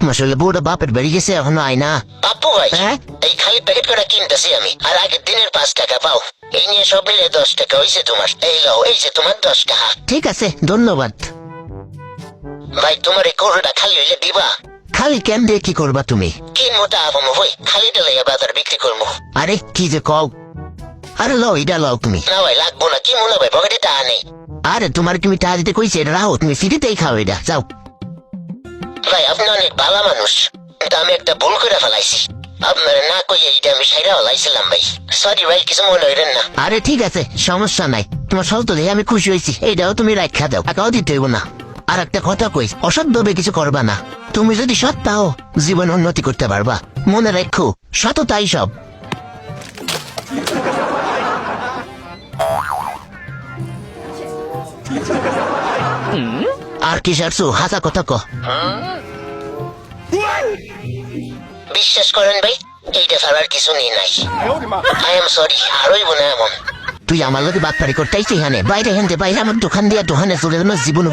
মাস হলে বউটা বাপের বাড়ি গেছে এখনো আয় না। পাপ্পু ভাই, হ্যাঁ? এই খালি প্যাকেট করে কিনতেছি আমি, আর আগের দিনের 5 টাকা পাও। এই নিয়ে সব মিলে 10 টাকা হয়েছে তোমার। এই লও, এই যে তোমার 10 টাকা। ঠিক আছে, ধন্যবাদ। ভাই তোমার এই কোড়াটা খালি হইলে দিবা? খালি ক্যাম দিয়ে কি করবা তুমি? কিনবো তা আবমো ভাই, খালিটা লেগে বাজার বিক্রি করবো। আরে কি যে কও। আরে লও, এটা লও তুমি। না ভাই লাগবো না, কি মনে ভাই পকেটে টাকা নেই। আরে তোমার তুমি টাকা দিতে কইছে, এটা রাখো, তুমি ফ্রিতেই খাও এটা, যাও। ভাই আপনি অনেক ভালো মানুষ, কিন্তু আমি একটা ভুল করে ফেলাইছি। আপনার না কই এইটা আমি সাইরা ফেলাইছিলাম ভাই। সরি ভাই, কিছু মনে হইলেন না। আরে ঠিক আছে, সমস্যা নাই। তোমার সত্য দেখে আমি খুশি হয়েছি, এইটাও তুমি রাখা দাও, টাকাও দিতে হইব না। আর একটা কথা কই, অসৎভাবে কিছু করবা না। তুমি যদি সৎ পাও, জীবন উন্নতি করতে পারবা। মনে রাখো, সততাই সব। আর কি সারছু, হাসা কথা ক। বিশ্বাস করেন ভাই, এইটা ফেলার কিছু নেই নাই। আই এম সরি, আর হইব না এমন। তুই আমার লোকে বাটপারি করতেইছি এখানে, বাইরে হেনতে বাইরে আমার দোকান দিয়া দোকানে চলে জীবন